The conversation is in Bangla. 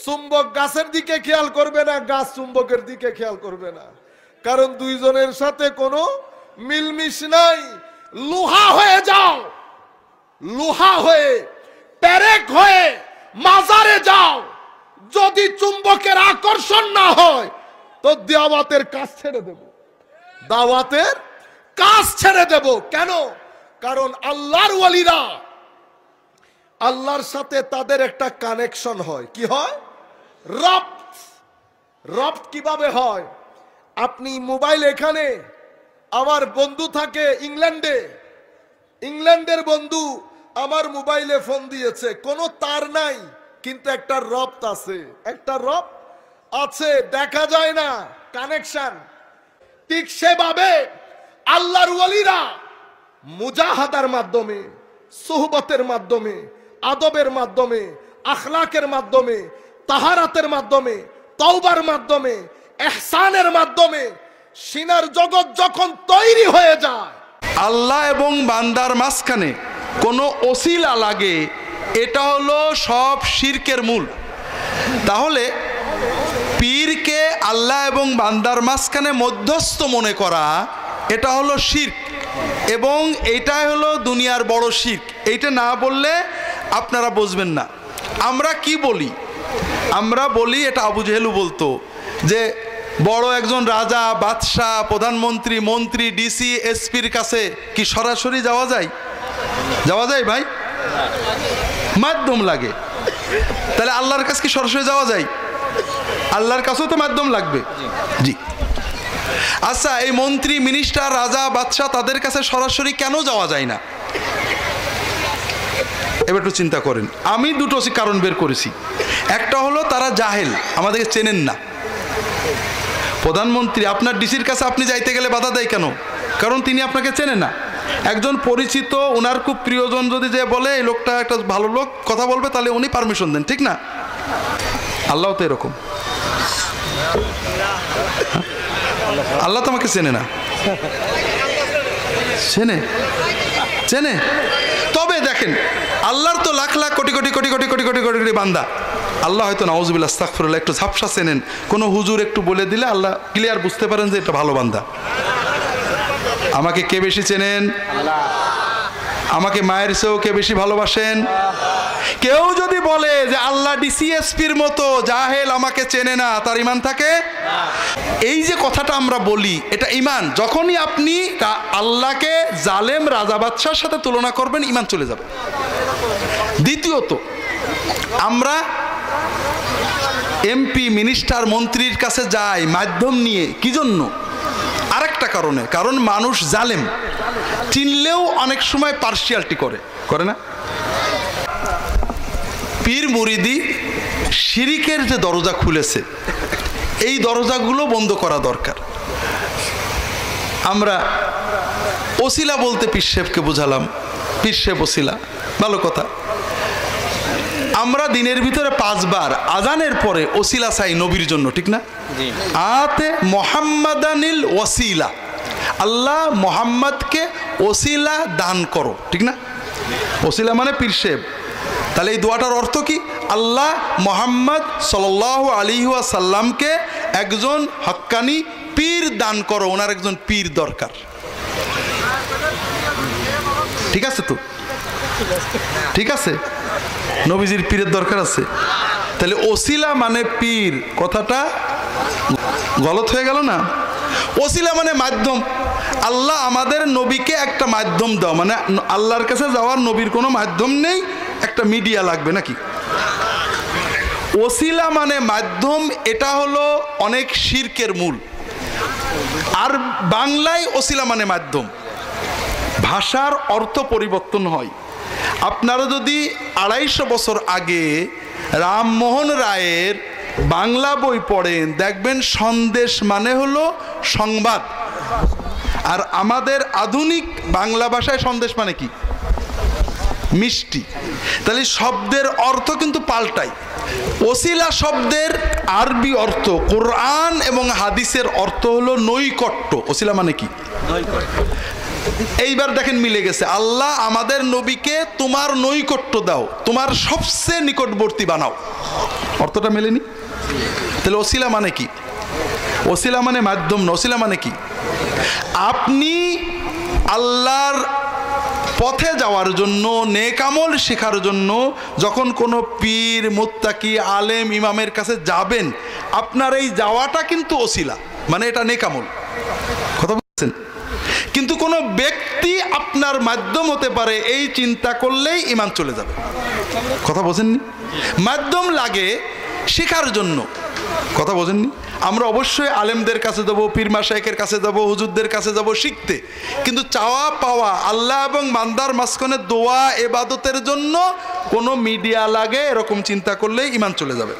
চুম্বক গাছের দিকে খেয়াল করবে না, গাছ চুম্বকের দিকে খেয়াল করবে না, কারণ দুইজনের সাথে কোনো মিলমিশ নাই। লোহা হয়ে যাও, লোহা হয়ে পেরেক হয়ে মাজারে যাও, যদি চুম্বকের আকর্ষণ না হয় তো দাওয়াতের কাজ ছেড়ে দেব, দাওয়াতের কাজ ছেড়ে দেব। কেন? কারণ আল্লাহর ওয়ালিরা, আল্লাহর সাথে তাদের একটা কানেকশন হয়। কি হয়? রপ্ত। রপ্ত কিভাবে হয়? আপনি মোবাইল, এখানে আমার বন্ধু থাকে ইংল্যান্ডে, ইংল্যান্ডের বন্ধু আমার মোবাইলে ফোন দিয়েছে, কোনো তার নাই কিন্তু একটা রপ্ত আছে, একটা রপ্ত আছে, দেখা যায় না, কানেকশন। ঠিক সেভাবে আল্লাহর ওয়ালিরা মুজাহাদার মাধ্যমে, সুহবতের মাধ্যমে, আদবের মাধ্যমে, আখলাকের মাধ্যমে, তাহারাতের মাধ্যমে, তওবার মাধ্যমে, ইহসানের মাধ্যমে সিনার জগৎ যখন তৈরি হয়ে যায়, আল্লাহ এবং বান্দার মাঝখানে কোনো ওসিলা লাগে, এটা হলো সব শিরকের মূল। তাহলে পীরকে আল্লাহ এবং বান্দার মাঝখানে মধ্যস্থ মনে করা, এটা হলো শিরক, এবং এইটাই হলো দুনিয়ার বড় শিরক। এইটা না বললে আপনারা বুঝবেন না। আমরা কি বলি? আমরা বলি, এটা আবু জেহেলও বলতো, যে বড় একজন রাজা, বাদশাহ, প্রধানমন্ত্রী, মন্ত্রী, ডিসি, এসপির কাছে কি সরাসরি যাওয়া যায়? যাওয়া যায় ভাই? মাধ্যম লাগে। তাহলে আল্লাহর কাছে কি সরাসরি যাওয়া যায়? আল্লাহর কাছেও তো মাধ্যম লাগবে। জি। আচ্ছা, এই মন্ত্রী, মিনিস্টার, রাজা, বাদশাহ, তাদের কাছে সরাসরি কেন যাওয়া যায় না? এবার একটু চিন্তা করেন। আমি দুটো কারণ বের করেছি। একটা হলো তারা জাহেল, আমাদেরকে চেনেন না। প্রধানমন্ত্রী, আপনার ডিসির কাছে আপনি যাইতে গেলে বাধা দেয় কেন? কারণ তিনি আপনাকে চেনেন না। একজন পরিচিত, ওনার খুব প্রিয়জন যদি যে বলে এই লোকটা একটা ভালো লোক, কথা বলবে, তাহলে উনি পারমিশন দেন, ঠিক না? আল্লাহ তো এরকম। আল্লাহ তো আমাকে চেনে না। চেনে? চেনে। তবে দেখেন, আল্লাহর তো লাখ লাখ কোটি কোটি কোটি কোটি কোটি কোটি কোটি কোটি বান্দা। আল্লাহ হয়তো নাউজুবিল্লাহ আস্তাগফিরুল্লাহ একটু ঝাপসা চেনেন, কোনো হুজুর একটু বলে দিলে আল্লাহ ক্লিয়ার বুঝতে পারেন যে এটা ভালো বান্দা। আমাকে কে বেশি চেনেন? আমাকে মায়ের চেয়েও কে বেশি ভালোবাসেন? কেউ যদি বলে যে আল্লাহ ডিসিএসপির মতো জাহেল, আমাকে চেনে না, তার ঈমান থাকে? এই যে কথাটা আমরা বলি, এটা ঈমান। যখনই আপনি আল্লাহকে জালেম রাজা বাদশার সাথে তুলনা করবেন, ঈমান চলে যাবে। দ্বিতীয়ত, আমরা এমপি, মিনিস্টার, মন্ত্রীর কাছে যাই মাধ্যম নিয়ে, কি জন্য? আরেকটা কারণে, কারণ মানুষ জালেম, চিনলেও অনেক সময় পার্সিয়ালিটি করে না? পীর মুরিদি শিরিকের যে দরজা খুলেছে, এই দরজাগুলো বন্ধ করা দরকার। আমরা ওসিলা বলতে পীর সাহেবকে বোঝালাম, পীর সাহেব ওসিলা, ভালো কথা। আমরা দিনের ভিতরে 5 বার আজানের পরে ওসিলা চাই নবীর জন্য, ঠিক না? আতে মোহাম্মদানিল ওসিলা, আল্লাহ মোহাম্মদকে ওসিলা দান করো, ঠিক না? ওসিলা মানে পীর সাহেব। তাহলে এই দোয়াটার অর্থ কি? আল্লাহ মোহাম্মদ সাল্লাল্লাহু আলাইহি ওয়াসাল্লামকে একজন হক্কানি পীর দান করো, ওনার একজন পীর দরকার। ঠিক আছে তো? ঠিক আছে, নবীজির পীরের দরকার আছে। তাহলে ওসিলা মানে পীর, কথাটা গলত হয়ে গেল না? ওসিলা মানে মাধ্যম। আল্লাহ আমাদের নবীকে একটা মাধ্যম দাও, মানে আল্লাহর কাছে যাওয়ার নবীর কোনো মাধ্যম নেই, একটা মিডিয়া লাগবে নাকি? ওসিলা মানে মাধ্যম, এটা হলো অনেক শিরকের মূল। আর বাংলায় ওসিলা মানে মাধ্যম, ভাষার অর্থ পরিবর্তন হয়। আপনারা যদি 250 বছর আগে রামমোহন রায়ের বাংলা বই পড়েন, দেখবেন সন্দেশ মানে হলো সংবাদ। আর আমাদের আধুনিক বাংলা ভাষায় সন্দেশ মানে কি? মিষ্টি। তাহলে শব্দের অর্থ কিন্তু পাল্টায়। ওসিলা শব্দের আরবি অর্থ, কোরআন এবং হাদিসের অর্থ হলো নৈকট্য। ওসিলা মানে কি? এইবার দেখেন মিলে গেছে। আল্লাহ আমাদের নবীকে তোমার নৈকট্য দাও, তোমার সবচেয়ে নিকটবর্তী বানাও, অর্থ শর্তটা মেলেনি। তাহলে ওসিলা মানে কি? ওসিলা মানে মাধ্যম না। ওসিলা মানে কি? আপনি আল্লাহর পথে যাওয়ার জন্য, নেক আমল শেখার জন্য যখন কোনো পীর, মুত্তাকি, আলেম, ইমামের কাছে যাবেন, আপনার এই যাওয়াটা কিন্তু ওসিলা, মানে এটা নেক আমল। কথা বলছেন? কিন্তু কোনো ব্যক্তি আপনার মাধ্যম হতে পারে, এই চিন্তা করলেই ঈমান চলে যাবে। কথা বোঝেননি? মাধ্যম লাগে শেখার জন্য। কথা বোঝেননি? আমরা অবশ্যই আলেমদের কাছে যাব, পীর মাশায়েখের কাছে যাব, হুজুরদের কাছে যাব শিখতে, কিন্তু চাওয়া পাওয়া আল্লাহ এবং বান্দার মাঝখানে দোয়া ইবাদতের জন্য কোনো মিডিয়া লাগে, এরকম চিন্তা করলেই ঈমান চলে যাবে।